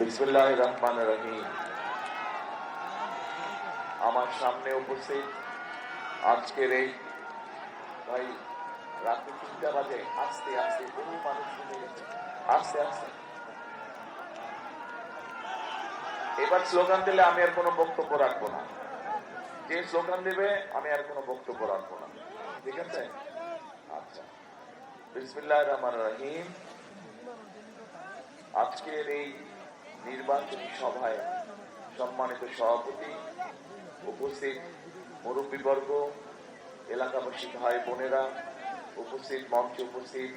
বিসমিল্লাহির রহমানির রহিম। আমার সামনে উপস্থিত আজকের এই ভাই রাত্রি 3টা বাজে, আস্তে আস্তে বহু মানুষ শুনে গেছে, আস্তে আস্তে। এবার স্লোগান দিলে আমি আর কোনো বক্তব্য রাখবো না। যে স্লোগান দিবে আমি আর কোনো বক্তব্য রাখবো না, ঠিক আছে? আচ্ছা, বিসমিল্লাহির রহমানির রহিম। আজকের এই নির্বাচনী সভায় সম্মানিত সভাপতি, উপস্থিত মুরব্বীবর্গ, এলাকাবাসী ভাই বোনেরা, উপস্থিত মঞ্চে উপস্থিত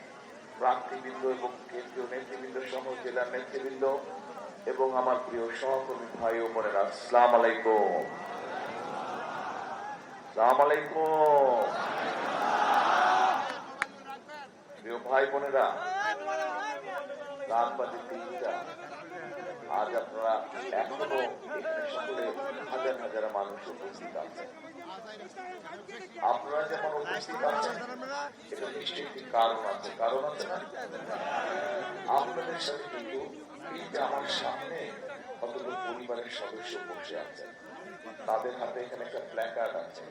প্রার্থীবৃন্দ এবং কেন্দ্রীয় নেতৃবৃন্দ সহ জেলার নেতৃবৃন্দ এবং আমার প্রিয় সহকর্মী ভাই ও বোনেরা, আসসালামু আলাইকুম। আসসালামু আলাইকুম। প্রিয় ভাই বোনেরা, রাত বাজে 3টা। আজ আপনারা এখনো এখানে সকলে হাজার হাজার মানুষ উপস্থিত আছেন। আপনারা যেমন উপস্থিত আছেন, এটা নিশ্চয়ই একটি কারণ আছে। কারণ আছে না? আপনাদের সাথে কিন্তু এই যে আমার সামনে কতগুলো পরিবারের সদস্য বসে আছেন, তাদের হাতে এখানে একটা প্ল্যাকার্ড আছে।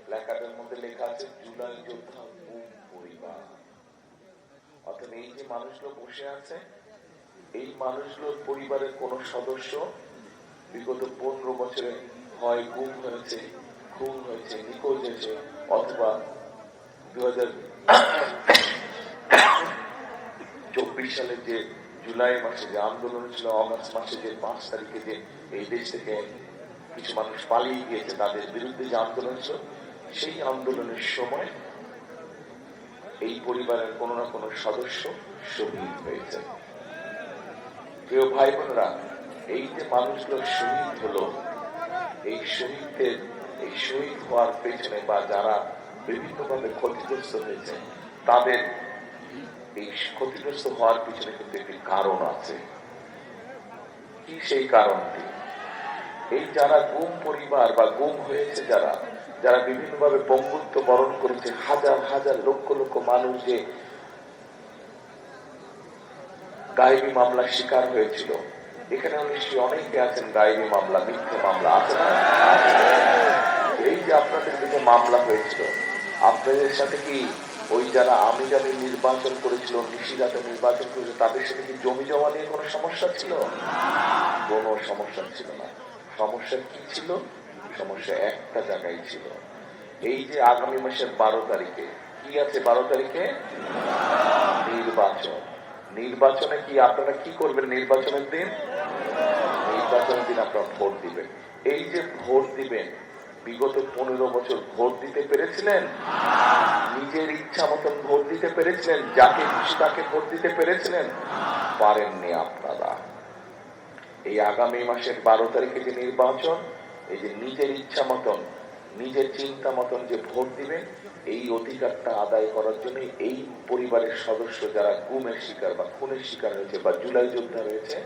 প্ল্যাকার্ডের মধ্যে লেখা আছে জুলাই যোদ্ধা গুম পরিবার। অর্থাৎ এই যে মানুষগুলো বসে আছে, এই মানুষগুলোর পরিবারের কোন সদস্য বিগত 15 বছরে হয় গুম হয়েছে, খুন হয়েছে, নিখোঁজ হয়েছে, অথবা 2024 সালে যে জুলাই মাসে যে আন্দোলন ছিল, অগাস্ট মাসে যে 5 তারিখে যে এই দেশ থেকে কিছু মানুষ পালিয়ে গিয়েছে, তাদের বিরুদ্ধে যে আন্দোলন ছিল, সেই আন্দোলনের সময় এই পরিবারের কোন না কোন সদস্য শহীদ হয়েছে। প্রিয় ভাই বোনেরা, এই যে মানুষগুলো শহীদ হলো, এই শহীদ হওয়ার পেছনে বা যারা বিভিন্নভাবে ক্ষতিগ্রস্ত হয়েছে, তাদের এই ক্ষতিগ্রস্ত হওয়ার পিছনে কিন্তু একটি কারণ আছে। কি সেই কারণটি? এই যারা গুম পরিবার বা গুম হয়েছে, যারা বিভিন্নভাবে পঙ্গুত্ব বরণ করেছে, হাজার হাজার লক্ষ লক্ষ মানুষ যে গায়েবী মামলার শিকার হয়েছিল, এখানে নিশ্চয়ই অনেকে আছেন গায়েবী মামলা, মিথ্যে মামলা আছে না? এই যে আপনাদের দিকে মামলা হয়েছিল, আপনাদের সাথে কি ওই যারা আমি জানি নির্বাচন করেছিল, নিশিরাতে নির্বাচন করেছিল, তাদের সাথে কি জমি জমা নিয়ে কোনো সমস্যা ছিল? কোনো সমস্যা ছিল না। সমস্যা কি ছিল? সমস্যা একটা জায়গায় ছিল। এই যে আগামী মাসের 12 তারিখে কি আছে? 12 তারিখে নির্বাচন। নির্বাচনে কি আপনারা কি করবেন? নির্বাচনের দিন আপনারা ভোট দিবেন। এই যে ভোট দিবেন, বিগত 15 বছর ভোট দিতে পেরেছিলেন? নিজের ইচ্ছা মতন ভোট দিতে পেরেছিলেন? যাকে খুশি তাকে ভোট দিতে পেরেছিলেন? পারেননি আপনারা। এই আগামী মাসের 12 তারিখে যে নির্বাচন, এই যে নিজের ইচ্ছা মতন, নিজের চিন্তা মতন যে ভোট দিবেন, এই অধিকারটা আদায় করার জন্য এই পরিবারের সদস্য যারা গুমের শিকার বা খুনের শিকার হয়েছে বা জুলাই যোদ্ধা হয়েছে,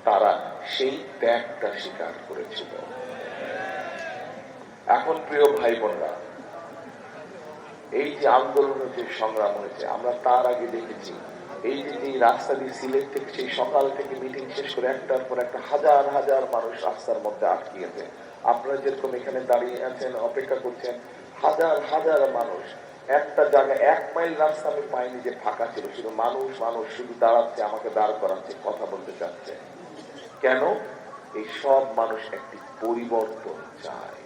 তারা সেই ত্যাগটা স্বীকার করেছিল। এখন প্রিয় ভাই বোনরা, এই যে আন্দোলনের যে সংগ্রাম হয়েছে, আমরা তার আগে দেখেছি এই যে রাস্তা দিয়ে সিলেট থেকে সেই সকাল থেকে মিটিং শেষ করে একটার পর একটা হাজার হাজার মানুষ রাস্তার মধ্যে আটকিয়েছে। আপনারা যেরকম এখানে দাঁড়িয়ে আছেন, অপেক্ষা করছেন, হাজার হাজার মানুষ একটা জায়গায় 1 মাইল রাস্তা আমি পাইনি যে ফাঁকা ছিল, শুধু মানুষ মানুষ শুধু দাঁড়াচ্ছে, আমাকে দাঁড় করাচ্ছে, কথা বলতে চাচ্ছে। কেন? এই সব মানুষ একটি পরিবর্তন চায়।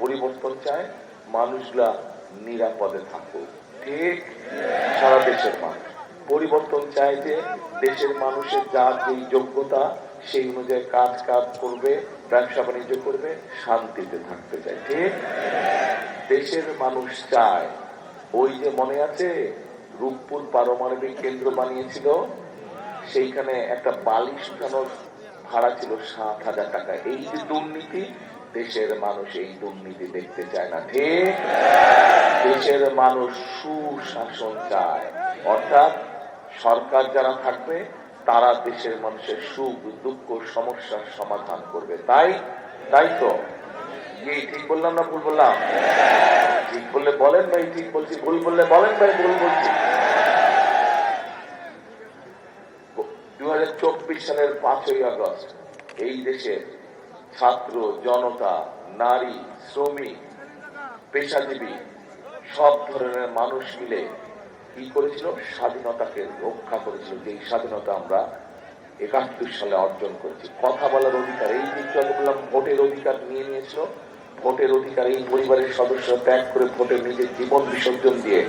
পরিবর্তন চায়, মানুষগুলা নিরাপদে থাকুক। ঠিক? সারা দেশের মানুষ পরিবর্তন চায় যে দেশের মানুষের যার যে যোগ্যতা, সেই অনুযায়ী কাজ করবে, ব্যবসা বাণিজ্য করবে, শান্তিতে থাকতে চায়। ঠিক? দেশের মানুষ চায়, ওই যে মনে আছে রূপপুর পারমাণবিক কেন্দ্র বানিয়েছিল, সেইখানে একটা বালি শুকানোর ভাড়া ছিল 7,000 টাকা। এই যে দুর্নীতি, দেশের মানুষ এই দুর্নীতি দেখতে চায় না। ঠিক? দেশের মানুষ সুশাসন চায়, অর্থাৎ সরকার যারা থাকবে তারা দেশের মানুষের সুখ দুঃখ সমস্যার সমাধান করবে। তাই তো কি ঠিক বললাম না ভুল বললাম? ঠিক বললে বলেন ভাই ঠিক বলছি, ভুল বললে বলেন ভাই ভুল বলছি। 2024 সালের 5ই আগস্ট এই দেশের ছাত্র জনতা, নারী, শ্রমিক, পেশাজীবী সব ধরনের মানুষ মিলে কি করেছিল? স্বাধীনতাকে রক্ষা করেছিল। যে স্বাধীনতা আমরা 71 সালে অর্জন করেছি। কথা বলার অধিকার, এই যে যতগুলো ভোটের অধিকার নিয়ে নিয়েছিল, ভোটের অধিকার এই পরিবারের সদস্য ত্যাগ করে ভোটে নিজের জীবন বিসর্জন দিয়ে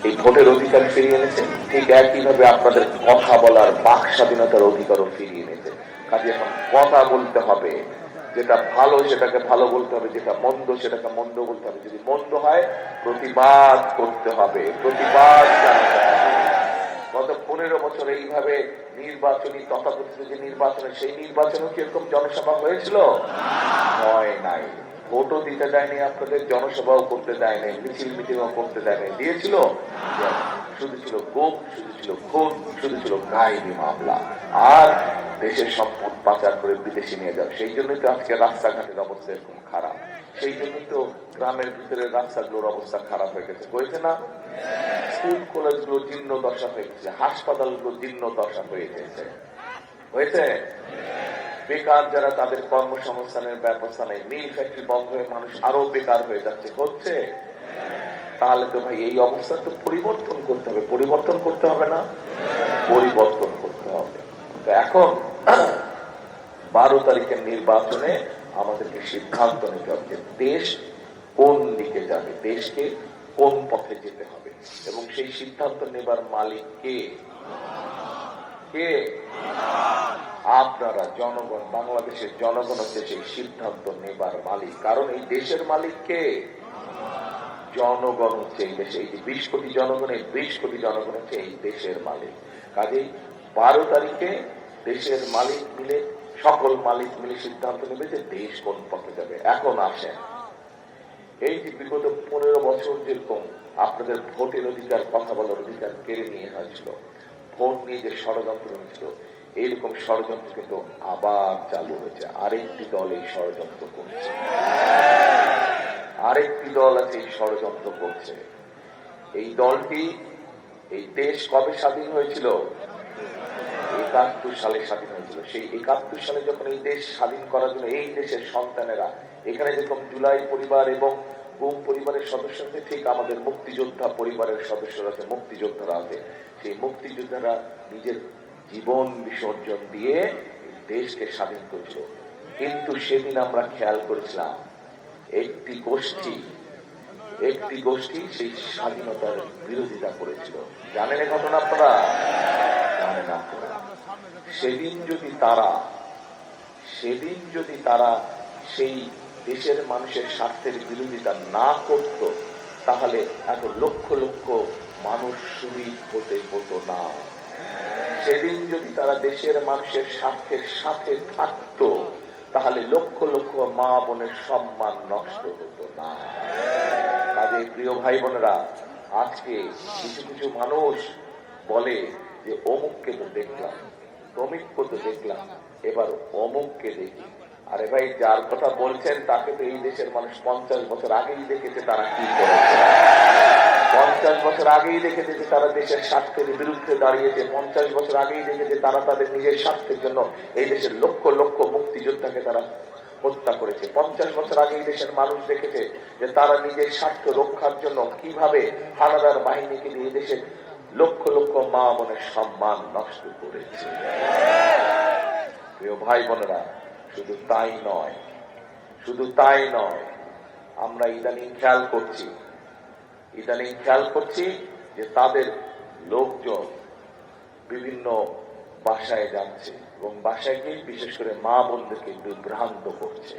এই ভোটের অধিকার ফিরিয়ে এনেছে। ঠিক একইভাবে আপনাদের কথা বলার বাক স্বাধীনতার অধিকারও ফিরিয়ে এনেছে। কাজে এখন কথা বলতে হবে, যেটা ভালো সেটাকে ভালো বলতে হবে, যেটা মন্দ সেটাকে মন্দ বলতে হবে। যদি মন্দ হয় প্রতিবাদ করতে হবে, প্রতিবাদ জানাতে হবে। গত 15 বছর এইভাবে নির্বাচনী তথাকথিত যে নির্বাচনে, সেই নির্বাচনে কি এরকম জনসভা হয়েছিল? হয় নাই। ভোটও দিতে দেয়নি আপনাদের, জনসভাও করতে দেয়নি, মিছিল মিটিংও করতে দেয়নি। দিয়েছিল? শুধু ছিল গোপ, শুধু ছিল খুন, শুধু ছিল গায়েবী মামলা আর দেশের সম্পদ পাচার করে বিদেশে নিয়ে যাও। সেই জন্যই তো আজকে রাস্তাঘাটের অবস্থা এরকম খারাপ। সেই জন্যই তো গ্রামের ভিতরে রাস্তাগুলোর অবস্থা খারাপ হয়ে গেছে। হয়েছে না? স্কুল কলেজগুলো জীর্ণ দশা হয়ে গেছে, হাসপাতালগুলো জীর্ণ দশা হয়ে গেছে। হয়েছে? বেকার যারা, তাদের কর্মসংস্থানের ব্যবস্থা নেই, মিল ফ্যাক্টরি বন্ধ হয়ে মানুষ আরো বেকার হয়ে যাচ্ছে। হচ্ছে? তাহলে তো ভাই এই অবস্থা তো পরিবর্তন করতে হবে। পরিবর্তন করতে হবে না? পরিবর্তন করতে হবে। তো এখন 12 তারিখের নির্বাচনে আমাদেরকে সিদ্ধান্ত নিতে হবে যে দেশ কোন দিকে যাবে, দেশকে কোন পথে যেতে হবে, এবং সেই সিদ্ধান্ত নেবার মালিক কে? কে? আপনারা, জনগণ। বাংলাদেশের জনগণ হচ্ছে সেই সিদ্ধান্ত নেবার মালিক। কারণ এই দেশের মালিক কে? জনগণ হচ্ছে এই দেশে। এই যে 20 কোটি জনগণের 20 কোটি জনগণ হচ্ছে এই দেশের মালিক। কাজেই 12 তারিখে দেশের মালিক মিলে, সকল মালিক মিলে সিদ্ধান্ত নেবে যে দেশ কোন পথে যাবে। এখন আসেন, এই যে বিগত 15 বছর যেরকম আপনাদের ভোটের অধিকার, কথা বলার অধিকার কেড়ে নিয়ে হয়েছিল, ভোট নিয়ে যে ষড়যন্ত্র হয়েছিল, এইরকম ষড়যন্ত্র কিন্তু আবার চালু হয়েছে। আরেকটি দল এই ষড়যন্ত্র করছে, আরেকটি দল আছে এই ষড়যন্ত্র করছে। এই দলটি, এই দেশ কবে স্বাধীন হয়েছিল? 71 সালে স্বাধীন হয়েছিল। সেই 71 সালে যখন এই দেশ স্বাধীন করার জন্য এই দেশের সন্তানেরা, এখানে যেরকম জুলাই পরিবার এবং গুম পরিবারের সদস্য আছে, ঠিক আমাদের মুক্তিযোদ্ধা পরিবারের সদস্যরা আছে, মুক্তিযোদ্ধারা আছে। সেই মুক্তিযোদ্ধারা নিজের জীবন বিসর্জন দিয়ে দেশকে স্বাধীন করেছিল। কিন্তু সেদিন আমরা খেয়াল করেছিলাম একটি গোষ্ঠী সেই স্বাধীনতার বিরোধিতা করেছিল। জানেন এই ঘটনা আপনারা? জানেন আপনারা? সেদিন যদি তারা সেই দেশের মানুষের স্বার্থের বিরোধিতা না করত, তাহলে এত লক্ষ লক্ষ মানুষ শহীদ হতো না। সেদিন যদি তারা দেশের মানুষের স্বার্থের সাথে থাকত, তাহলে লক্ষ লক্ষ মা বোনের সম্মান নষ্ট হতো না। কাজে প্রিয় ভাই বোনেরা, আজকে কিছু কিছু মানুষ বলে যে অমুককে তো দেখলাম, তমিককে তো দেখলাম, এবার অমুককে দেখি। আরে ভাই, যার কথা বলছেন তাকে তো এই দেশের মানুষ 50 বছর আগেই দেখেছে তারা কি করেছে। 50 বছর আগেই দেখেছে যে তারা দেশের স্বার্থের বিরুদ্ধে দাঁড়িয়েছে। 50 বছর আগেই দেখেছে তারা তাদের নিজের স্বার্থের জন্য এই দেশের লক্ষ লক্ষ মুক্তিযোদ্ধাকে তারা হত্যা করেছে। 50 বছর আগে এই দেশের মানুষ দেখেছে যে তারা নিজের স্বার্থ রক্ষার জন্য কিভাবে হানাদার বাহিনীকে দিয়ে দেশের লক্ষ লক্ষ মা বোনের সম্মান নষ্ট করেছে। প্রিয় ভাই বোনেরা, শুধু তাই নয়, আমরা ইদানিং খেয়াল করছি যে তাদের লোকজন বিভিন্ন বাসায় যাচ্ছে এবং বাসায় গিয়ে বিশেষ করে মা বোনদেরকে বিভ্রান্ত করছে।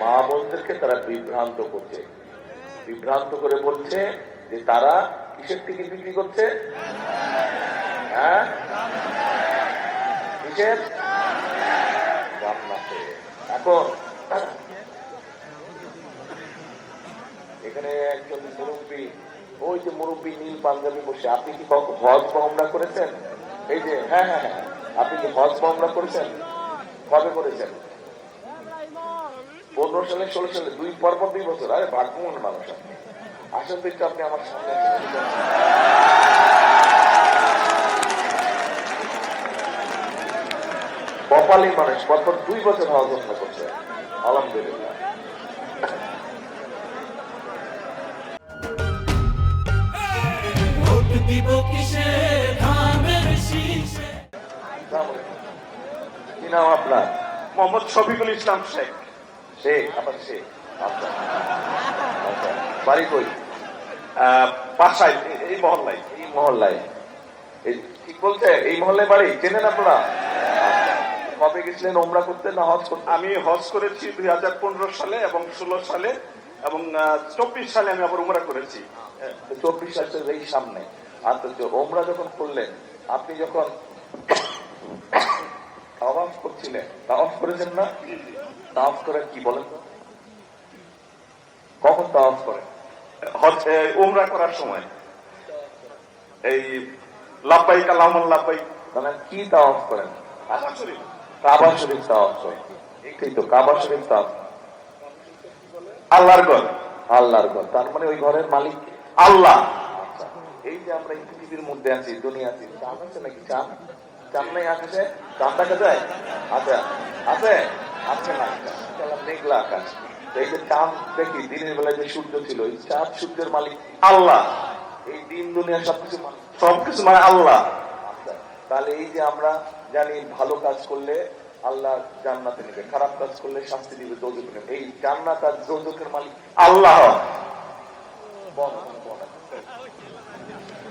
মা বোনদেরকে তারা বিভ্রান্ত করে বলছে যে তারা কিসের টিকিট বিক্রি করছে? হ্যাঁ, কিসের? জান্নাতে। এখন এখানে একজন মুরব্বী, ওই যে মুরব্বী নীল পাঞ্জাবি বসে, আপনি কি হজ বা উমরা করেছেন? এই যে হ্যাঁ, আপনি কি হজ বা উমরা করেছেন? কবে করেছেন? 15 সালে, 16 সালে, 2 বছর। আরে ভাগ্যবান মানুষ আপনি। আসল দিকটা আপনি আমার সামনে কপালী মানুষ, পরপর 2 বছর হজ ওমরা করছে, আলহামদুলিল্লাহ। কি নাম আপনার? মোহাম্মদ শফিকুল ইসলাম শেখ। শেখ, আপনার শেখ, আচ্ছা আচ্ছা। বাড়ি কই? বাসায় এই মহল্লায়। এই মহল্লায়? এই ঠিক বলছে, এই মহল্লায় বাড়ি? চেনেন আপনারা? আচ্ছা। কবে গেছিলেন ওমরা করতে না হজ করতে? আমি হজ করেছি 2015 সালে এবং 16 সালে এবং 24 সালে আমি আবার উমরা করেছি। 24 সালের এই সামনে। আচ্ছা, ওমরা যখন করলেন, আপনি যখন তাওয়াফ করছিলেন, তাওয়াফ করেছেন না? তাওয়াফ করে কি বলেন তো? কখন তাওয়াফ করেন? হজ উমরা করার সময় এই লাব্বাইক আল্লাহুম্মা লাব্বাইক, মানে কি তাওয়াফ করেন? কাবা শরীফ। কাবা শরীফ তাওয়াফ করেন। এই তো কাবা শরীফ তাওয়াফ, আল্লাহর ঘর। আল্লাহর ঘর, তার মানে ওই ঘরের মালিক আল্লাহ। আচ্ছা, এই যে আমরা এই পৃথিবীর মধ্যে আছি, দুনিয়া আছি, চাঁদ আছে নাকি? চাঁদ, চাঁদ নাই আকাশে? চাঁদ দেখা যায়? আচ্ছা, আছে? আছে না? মেঘলা আকাশ। এই যে চাঁদ দেখি, দিনের বেলায় যে সূর্য ছিল, এই চাঁদ সূর্যের মালিক আল্লাহ। এই দিন দুনিয়া সবকিছু মালিক সবকিছু মানে আল্লাহ। আচ্ছা, তাহলে এই যে আমরা জানি ভালো কাজ করলে আল্লাহ জান্নাতে নেবে, খারাপ কাজ করলে শাস্তি দিবে, দোজখে নেবে। এই জান্নাত আর দোজখের মালিক আল্লাহ।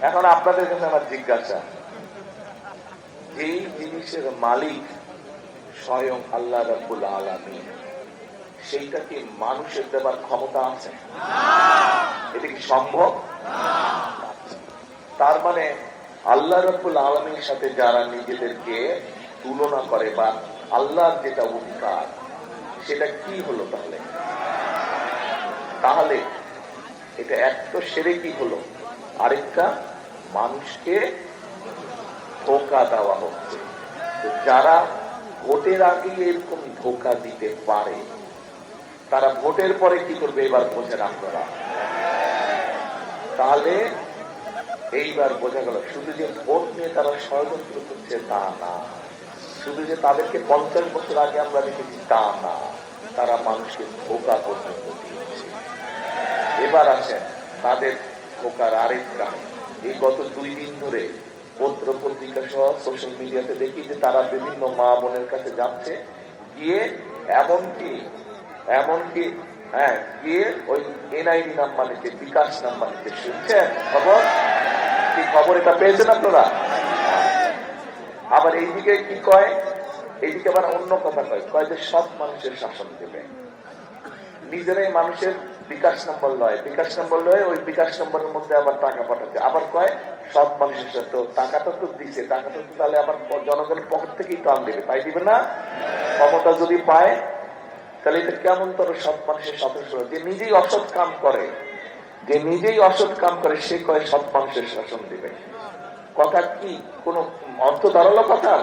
এখন আপনাদের কাছে আমার জিজ্ঞাসা, এই জিনিসের মালিক স্বয়ং আল্লাহ রাব্বুল আলামিন, সেইটা কি মানুষের দেবার ক্ষমতা আছে? এটা কি সম্ভব? তার মানে আল্লাহ রাব্বুল আলামিনের সাথে যারা নিজেদেরকে তুলনা করে বা আল্লাহর যেটা অধিকার সেটা কি হলো তাহলে? তাহলে এটা এক তো শিরকি হলো, আরেকটা মানুষকে ধোঁকা দেওয়া হচ্ছে। যারা ভোটের আগে এরকম ধোঁকা দিতে পারে, তারা ভোটের পরে কি করবে এবার বোঝেন আপনারা। তাহলে এইবার বোঝা গেল, শুধু যে ভোট নিয়ে তারা ষড়যন্ত্র করছে তা না, শুধু যে তাদেরকে 50 বছর আগে আমরা দেখেছি তা না, তারা মানুষকে ধোঁকা পর্যন্ত দিয়েছে। এবার আসেন তাদের ধোঁকার আরেক কারণ। এই গত 2 দিন ধরে পত্র পত্রিকা সহ সোশ্যাল মিডিয়াতে দেখি যে তারা বিভিন্ন মা বোনের কাছে যাচ্ছে, গিয়ে এমনকি হ্যাঁ গিয়ে ওই এনআইডি নাম্বার নিচ্ছে, বিকাশ নাম্বার নিচ্ছে। শুনছেন খবর? কি খবর এটা পেয়েছেন আপনারা? আবার এইদিকে কি কয়, এইদিকে আবার অন্য কথা কয় যে সব মানুষের শাসন দেবে। নিজেরাই মানুষের বিকাশ নম্বর লয়, বিকাশ নম্বর লয়, ওই বিকাশ নম্বরের মধ্যে আবার টাকা পাঠাচ্ছে। আবার কয় সব মানুষের সাথে, টাকাটা তো দিচ্ছে, টাকাটা তো তাহলে আবার জনগণের পকেট থেকেই টান দেবে, তাই দিবে না? ক্ষমতা যদি পায় তাহলে এটা কেমন তোর সব মানুষের সদস্য? যে নিজেই অসৎ কাম করে, যে নিজেই অসৎ কাম করে সে কয় সব মানুষের শাসন দিবে। কথা কি কোন অর্থ দাঁড়ালো কথা?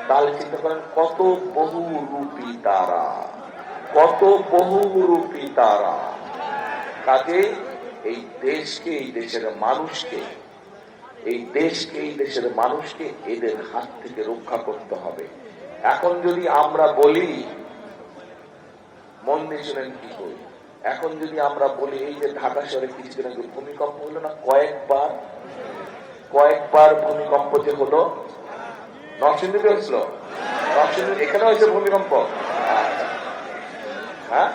তাহলে চিন্তা করেন কত বহুরূপী তারা, কত বহুরূপী তারা। কাজে এই দেশকে, এই দেশের মানুষকে, এই দেশকে, এই দেশের মানুষকে এদের হাত থেকে রক্ষা করতে হবে। এখন যদি আমরা বলি, মন দিয়ে শুনেন কি করি, এখন যদি আমরা বলি এই যে ঢাকা শহরে কিছুদিন আগে ভূমিকম্প হলো না, কয়েকবার ভূমিকম্প যে হলো, নরসিংদীতে হয়েছিল, নরসিংদী এখানে হয়েছে ভূমিকম্প। হ্যাঁ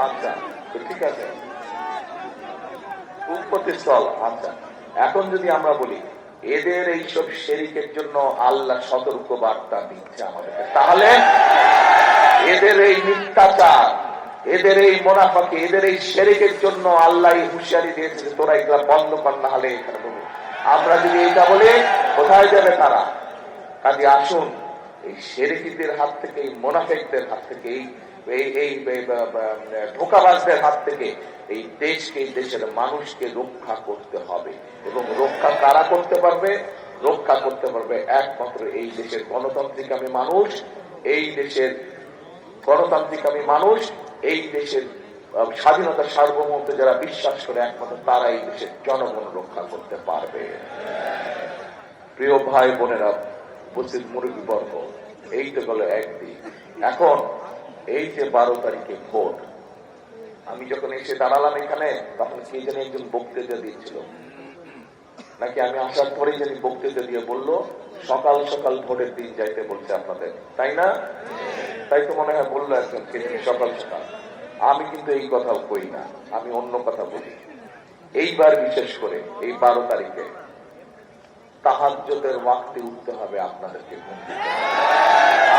আচ্ছা, ঠিক আছে, উৎপত্তিস্থল। আচ্ছা, এখন যদি আমরা বলি এদের এইসব শিরকের জন্য আল্লাহ সতর্ক বার্তা দিচ্ছে আমাদেরকে, তাহলে এদের এই মিথ্যাচার, এদের এই মুনাফিকি, এদের এই শিরকের জন্য আল্লাহ হুঁশিয়ারি দিয়েছে যে তোরা এগুলা বন্ধ কর, না হলে এখানে বলবো। আমরা যদি এটা বলি কোথায় যাবে তারা? কাজে আসুন এই শিরকিদের হাত থেকে, এই মুনাফিকদের হাত থেকে, এই ধোঁকাবাজদের হাত থেকে এই দেশকে, এই দেশের মানুষকে রক্ষা করতে হবে। এবং রক্ষা কারা করতে পারবে? রক্ষা করতে পারবে একমাত্র এই দেশের গণতান্ত্রিকামী মানুষ, এই দেশের গণতান্ত্রিকামী মানুষ, এই দেশের স্বাধীনতা সার্বভৌমত্বে যারা বিশ্বাস করে একমাত্র তারা এই দেশের জনগণ রক্ষা করতে পারবে। প্রিয় ভাই বোনেরা, উপস্থিত মুরব্বীবর্গ, এই তো গেল একদিন। এখন এই যে 12 তারিখে ভোট, আমি যখন এসে দাঁড়ালাম এখানে, তখন কে জানি একজন বক্তৃতা দিয়েছিল, নাকি আমি আসার পরেই জানি বক্তৃতা দিয়ে বলল সকাল সকাল ভোটের দিন যাইতে বলছে আপনাদের, তাই না? তাই তো মনে হয় বললো একজন কে জানি সকাল সকাল। আমি কিন্তু এই কথা বলি না, আমি অন্য কথা বলি। এইবার বিশেষ করে এই 12 তারিখে তাহাজ্জুদের ওয়াক্তে উঠতে হবে আপনাদেরকে,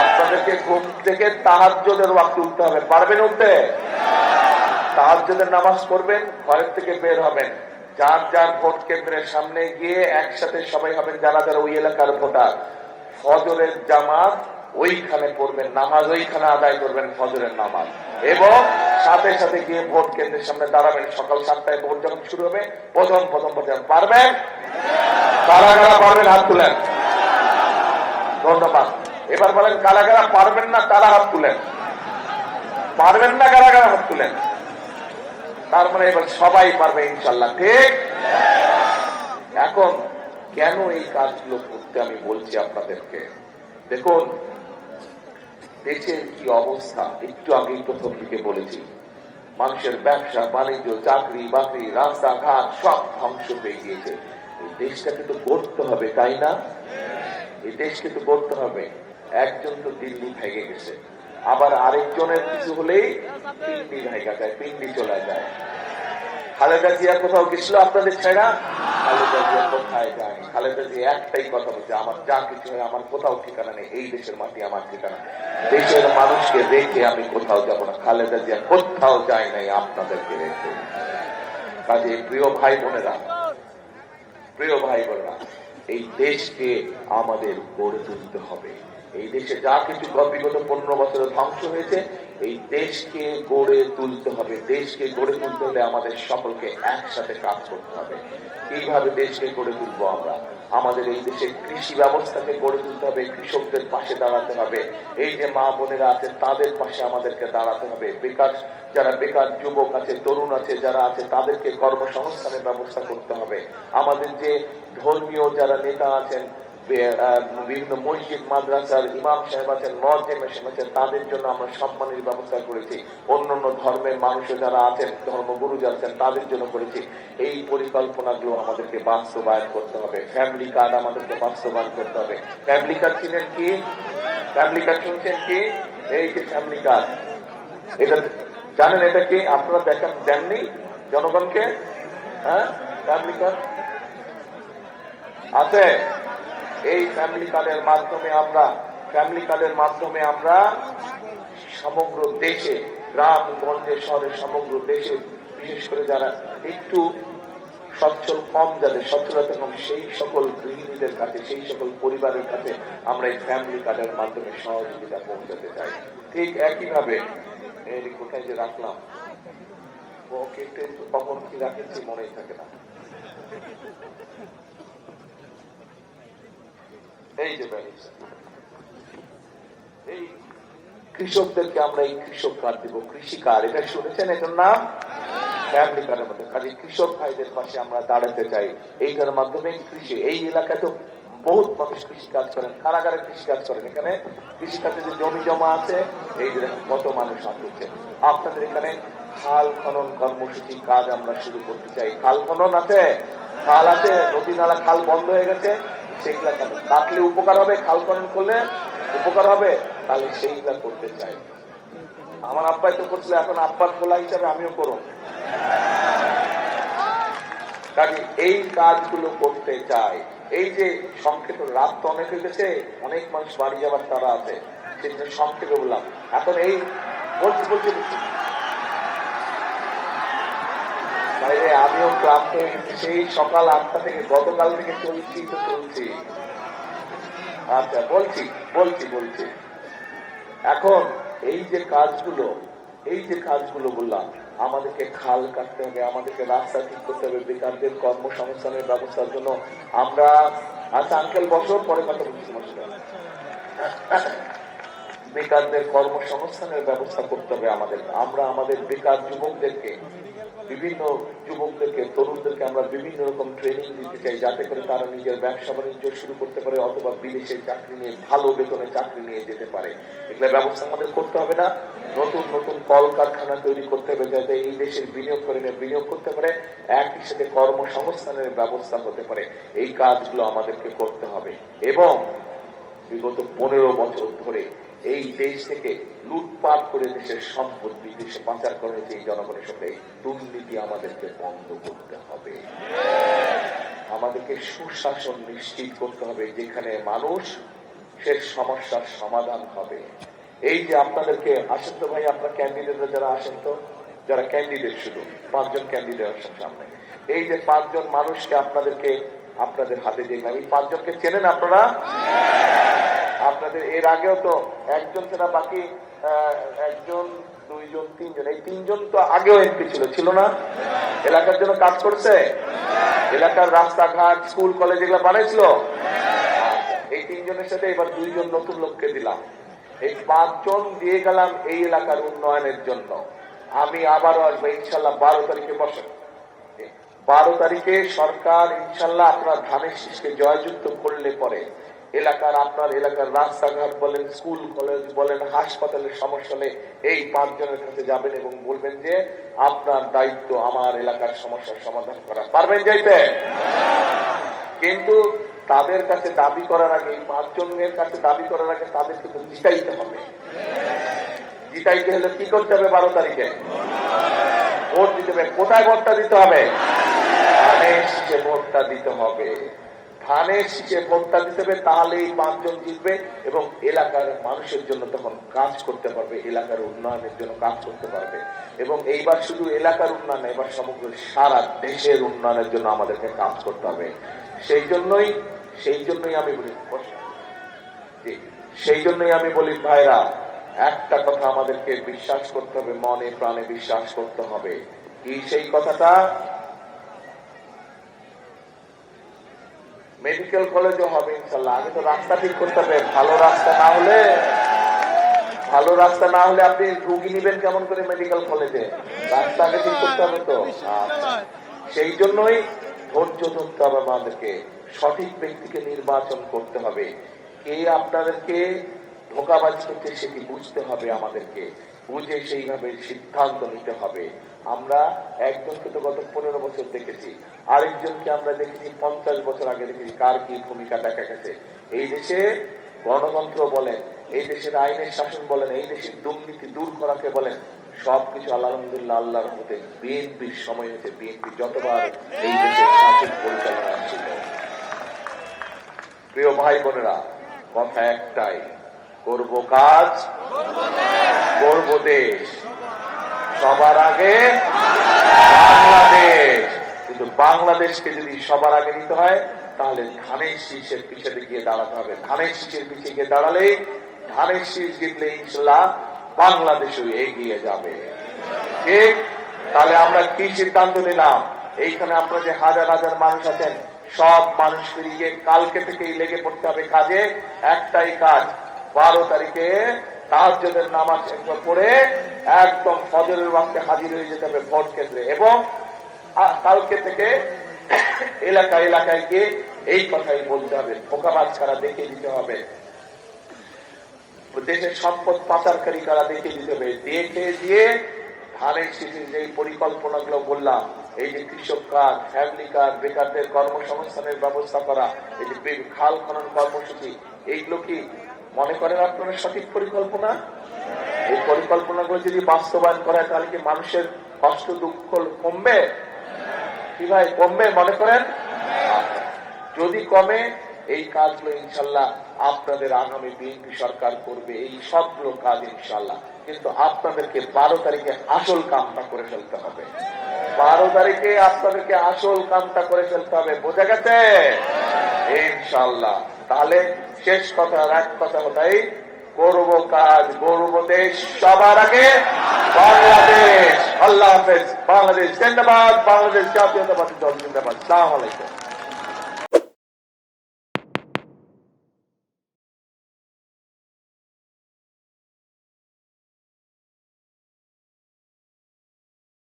আপনাদেরকে ঘুম থেকে তাহাজ্জুদের ওয়াক্তে উঠতে হবে। পারবেন উঠতে? তাহাজ্জুদের নামাজ পড়বেন, ঘরের থেকে বের হবেন, যার যার ভোট কেন্দ্রের সামনে গিয়ে একসাথে সবাই হবেন, যারা যারা ওই এলাকার ভোটার। ফজরের জামাত ওইখানে পড়বেন, নামাজ ওইখানে আদায় করবেন, ফজরের নামাজ, এবং সাথে সাথে গিয়ে ভোট কেন্দ্রের সামনে দাঁড়াবেন। সকাল 7টায় ভোট যখন শুরু হবে, প্রথম পারবেন? কারা কারা পারবেন হাত তুলেন। ধন্যবাদ। এবার বলেন কারা কারা পারবেন না, তারা হাত তুলেন। পারবেন না কারা কারা হাত তুলেন। তার মানে এবার সবাই পারবে ইনশাল্লাহ, ঠিক? এখন কেন এই কাজগুলো করতে আমি বলছি আপনাদেরকে, দেখুন দেশের কি অবস্থা। একটু আগেই প্রথম দিকে বলেছি, মানুষের ব্যবসা বাণিজ্য, চাকরি বাকরি, রাস্তাঘাট সব ধ্বংস হয়ে গিয়েছে। এই দেশটাকে তো গড়তে হবে, তাই না? এই দেশকে তো গড়তে হবে। একজন তো দিল্লি ভেঙে গেছে, আবার আরেকজনের কিছু হলেই পিন্ডি ভেঙে যায়, পিন্ডি চলে যায়। খালেদা জিয়া কোথাও গেছিল আপনাদের ছেড়া? খালেদা জিয়া কোথায় যায়? খালেদা জিয়া একটাই কথা বলছে, আমার যা কিছু হয় আমার কোথাও ঠিকানা নেই, এই দেশের মাটি আমার ঠিকানা, দেশের মানুষকে রেখে আমি কোথাও যাব না। খালেদা জিয়া কোথাও যায় নাই আপনাদেরকে রেখে। কাজে প্রিয় ভাই বোনেরা, এই দেশকে আমাদের গড়ে তুলতে হবে। এই দেশে যা কিছু বিগত 15 বছরে ধ্বংস হয়েছে, এই দেশকে গড়ে তুলতে হবে। দেশকে গড়ে তুলতে হলে আমাদের সকলকে একসাথে কাজ করতে হবে। কিভাবে দেশকে গড়ে তুলবো আমরা? আমাদের এই দেশে কৃষি ব্যবস্থাকে গড়ে তুলতে হবে, কৃষকদের পাশে দাঁড়াতে হবে। এই যে মা বোনেরা আছে তাদের পাশে আমাদেরকে দাঁড়াতে হবে। যারা বেকার যুবক আছে, তরুণ আছে, যারা আছে তাদেরকে কর্মসংস্থানের ব্যবস্থা করতে হবে। আমাদের যে ধর্মীয় যারা নেতা আছেন, বিভিন্ন মসজিদ মাদ্রাসার ইমাম সাহেব আছেন, মুয়াজ্জিন সাহেব আছেন, তাদের জন্য আমরা সম্মানের ব্যবস্থা করেছি। অন্যান্য ধর্মের মানুষ যারা আছেন, ধর্মগুরু যারা আছেন, তাদের জন্য করেছি। এই পরিকল্পনাগুলো আমাদেরকে বাস্তবায়ন করতে হবে। ফ্যামিলি কার্ড আমাদেরকে বাস্তবায়ন করতে হবে। ফ্যামিলি কার্ড চিনেন কি? ফ্যামিলি কার্ড শুনছেন কি? এই যে ফ্যামিলি কার্ড, এটা জানেন এটা কি? আপনারা দেননি জনগণকে? হ্যাঁ, ফ্যামিলি কার্ড আছে। এই ফ্যামিলি কার্ডের মাধ্যমে আমরা সমগ্র দেশে, গ্রাম গঞ্জে, শহরে, সমগ্র দেশে, বিশেষ করে যারা একটু সচ্ছল কম, যাদের সচ্ছলতা কম, সেই সকল গৃহিণীদের কাছে, সেই সকল পরিবারের কাছে আমরা এই ফ্যামিলি কার্ডের মাধ্যমে সহযোগিতা পৌঁছাতে চাই। ঠিক একইভাবে কোথায় যে রাখলাম, কখন কি রাখেছি মনেই থাকে না। এই যে এই কৃষকদেরকে আমরা এই কৃষক কার্ড দিব, কৃষি কার্ড, এটা শুনেছেন? এটার নাম ফ্যামিলি কার্ডের মধ্যে। কাজে কৃষক ভাইদের পাশে আমরা দাঁড়াতে চাই। এইটার মাধ্যমে কৃষি, এই এলাকায় তো বহুত মানুষ কৃষি কাজ করেন, কারাগারে কৃষি কাজ করেন। এখানে কৃষি কাজে যে জমি জমা আছে, এই যে কত মানুষ আসছে। আপনাদের এখানে খাল খনন কর্মসূচি কাজ আমরা শুরু করতে চাই। খাল খনন আছে, খাল আছে, নদী নালা খাল বন্ধ হয়ে গেছে, সেইগুলা কাটলে উপকার হবে, খাল খনন করলে উপকার হবে, তাহলে সেইগুলা করতে চাই। আমার আব্বাই তো করছিল, এখন আব্বার খোলা হিসাবে আমিও করব। কাজে এই কাজগুলো করতে চাই। এই যে সংক্ষেপে, রাত তো অনেক হয়ে গেছে, অনেক মানুষ বাড়ি যাবার তারা আছে, সেটা সংক্ষেপে বললাম। এখন এই বলছি বাইরে আমিও ক্লান্ত হয়ে গেছি, সেই সকাল 8টা থেকে, গতকাল থেকে চলছি। আচ্ছা, বলছি। এখন এই যে কাজগুলো বললাম, আমাদেরকে খাল কাটতে হবে, আমাদেরকে রাস্তা ঠিক করতে হবে, বেকারদের কর্মসংস্থানের ব্যবস্থার জন্য আমরা, আচ্ছা আঙ্কেল বছর পরে কথা বলছি, বেকারদের কর্মসংস্থানের ব্যবস্থা করতে হবে আমাদের। আমরা আমাদের বেকার যুবকদেরকে বিভিন্ন যুবকদেরকে, তরুণদেরকে আমরা বিভিন্ন রকম ট্রেনিং দিতে চাই, যাতে করে তারা নিজের ব্যবসা বাণিজ্য শুরু করতে পারে অথবা বিদেশে চাকরি নিয়ে, ভালো বেতনে চাকরি নিয়ে যেতে পারে। এগুলো ব্যবস্থা আমাদের করতে হবে না? নতুন নতুন কলকারখানা তৈরি করতে হবে, যাতে এই দেশের বিনিয়োগ করে বিনিয়োগ করতে পারে, একই সাথে কর্মসংস্থানের ব্যবস্থা হতে পারে। এই কাজগুলো আমাদেরকে করতে হবে। এবং বিগত 15 বছর ধরে এই দেশ থেকে লুটপাট করে দেশের সম্পদ বিদেশে পাচার করা হয়েছে, এই জনগণের সাথে এই দুর্নীতি আমাদেরকে বন্ধ করতে হবে। আমাদেরকে সুশাসন নিশ্চিত করতে হবে, যেখানে মানুষ সে সমস্যার সমাধান হবে। এই যে আপনাদেরকে আসেন তো ভাই, আপনার ক্যান্ডিডেটরা যারা আসেন তো, যারা ক্যান্ডিডেট, শুধু 5 জন ক্যান্ডিডেট আসেন সামনে। এই যে 5 জন মানুষকে আপনাদেরকে আপনাদের হাতে দেখলাম, এই 5 জনকে চেনেন আপনারা? আপনাদের এর আগেও তো একজন ছাড়া বাকি 1 জন 2 জন 3 জন, এই 3 জন তো আগেও এমপি ছিল না? এলাকার জন্য কাজ করছে, এলাকার রাস্তাঘাট, স্কুল, কলেজ এগুলো বানাইছিল। এই 3 জনের সাথে এবার 2 জন নতুন লোককে দিলাম। এই 5 জন দিয়ে গেলাম এই এলাকার উন্নয়নের জন্য। আমি আবারও আসবো ইনশাল্লাহ 12 তারিখে। বসেন, 12 তারিখে সরকার ইনশাল্লাহ আপনার ধানের শীষকে জয়যুক্ত করলে পরে আপনার এলাকার রাস্তাঘাট বলেন, স্কুল কলেজ বলেন, হাসপাতালের সমস্যা হলে এই 5 জনের কাছে যাবেন এবং বলবেন যে আপনার দায়িত্ব আমার এলাকার সমস্যার সমাধান করা। পারবেন যাইতে? কিন্তু তাদের কাছে দাবি করার আগে, এই 5 জনের কাছে দাবি করার আগে তাদের কিন্তু জিতাইতে হবে। জিতাইতে হলে কি করতে হবে? 12 তারিখে ভোট দিতে হবে। কোথায় ভোটটা দিতে হবে? ধানের শীষে ভোটটা দিতে হবে। ধানের শীষে ভোটটা দিতে হবে, তাহলে এই 5 জন জিতবে এবং এলাকার মানুষের জন্য তখন কাজ করতে পারবে, এলাকার উন্নয়নের জন্য কাজ করতে পারবে। এবং এইবার শুধু এলাকার উন্নয়ন, এবার সমগ্র সারা দেশের উন্নয়নের জন্য আমাদেরকে কাজ করতে হবে। সেই জন্যই আমি বলি ভাইরা, একটা কথা আমাদেরকে বিশ্বাস করতে হবে, মনে প্রাণে বিশ্বাস করতে হবে। কি সেই কথাটা? মেডিকেল কলেজও হবে ইনশাল্লাহ। আগে তো রাস্তা ঠিক করতে হবে। ভালো রাস্তা না হলে আপনি রুগী নিবেন কেমন করে মেডিকেল কলেজে? রাস্তা আগে ঠিক করতে হবে তো। সেই জন্যই ধৈর্য ধরতে হবে আমাদেরকে, সঠিক ব্যক্তিকে নির্বাচন করতে হবে। কে আপনাদেরকে ধোঁকাবাজ করতে সেটি বুঝতে হবে, আমাদেরকে বুঝে সেইভাবে সিদ্ধান্ত নিতে হবে। আমরা একজনকে তো গত 15 বছর দেখেছি, আরেকজনকে আমরা দেখেছি 50 বছর আগে দেখেছি। কার কি ভূমিকা দেখা গেছে। এই দেশে গণতন্ত্র বলেন, এই দেশের আইনের শাসন বলেন, এই দেশের দুর্নীতি দূর করাকে বলেন, সবকিছু আলহামদুলিল্লাহ আল্লাহর রহমতে বিএনপির সময় হয়েছে। বিএনপি যতবার এই দেশের শাসন পরিচালনা ছিল। প্রিয় ভাই বোনেরা, কথা একটাই, করব কাজ, করব দেশ, সবার আগে বাংলাদেশ। কিন্তু বাংলাদেশকে যদি সবার আগে নিতে হয়, তাহলে ধানের শীষের পিছনে গিয়ে দাঁড়াতে হবে। ধানের শীষের পিছিয়ে গিয়ে দাঁড়ালে, ধানের শীষ জিতলে ইনশাল্লাহ বাংলাদেশও এগিয়ে যাবে। ঠিক? তাহলে আমরা কি সিদ্ধান্ত নিলাম? এইখানে আপনারা যে হাজার হাজার মানুষ আছেন, সব মানুষ ফিরিয়ে কালকে থেকেই লেগে পড়তে হবে কাজে। একটাই কাজ, 12 তারিখে তাহাজ্জুদের নামাজ পড়ে একদম ফজরের ওয়াক্তে হাজির হয়ে যেতে হবে ভোট কেন্দ্রে। এবং কালকে থেকে এলাকায় গিয়ে এই কথাই বলতে হবে, ধোঁকাবাজ কারা দেখিয়ে দিতে হবে, দেশের সম্পদ পাচারকারী কারা দেখিয়ে দিতে হবে। দিয়ে ধানের শীষের যে পরিকল্পনাগুলো বললাম, এই যে কৃষক কার্ড, ফ্যামিলি কার্ড, বেকারদের কর্মসংস্থানের ব্যবস্থা করা, এই যে খাল খনন কর্মসূচি, এইগুলো কি মনে করেন আপনারা সঠিক পরিকল্পনা? এই পরিকল্পনাগুলো যদি বাস্তবায়ন করা হয়, তাহলে কি মানুষের কষ্ট দুঃখ কমবে? কি ভাই, কমবে মনে করেন? যদি কমে, এই কাজগুলো ইনশাল্লাহ আপনাদের আগামী বিএনপি সরকার করবে, এই সবগুলো কাজ ইনশাল্লাহ। কিন্তু আপনাদেরকে 12 তারিখে আসল কামটা করে ফেলতে হবে। 12 তারিখে আপনাদেরকে আসল কামটা করে ফেলতে হবে। বোঝা গেছে? ইনশাল্লাহ। তাহলে শেষ কথা, এক কথা হতাই, করব কাজ, গর্ব দেশ, সবার আগে বাংলাদেশ। আল্লাহ হাফেজ। বাংলাদেশ জিন্দাবাদ, বাংলাদেশ জাতীয়তাবাদী দল জিন্দাবাদ। আসসালামু আলাইকুম।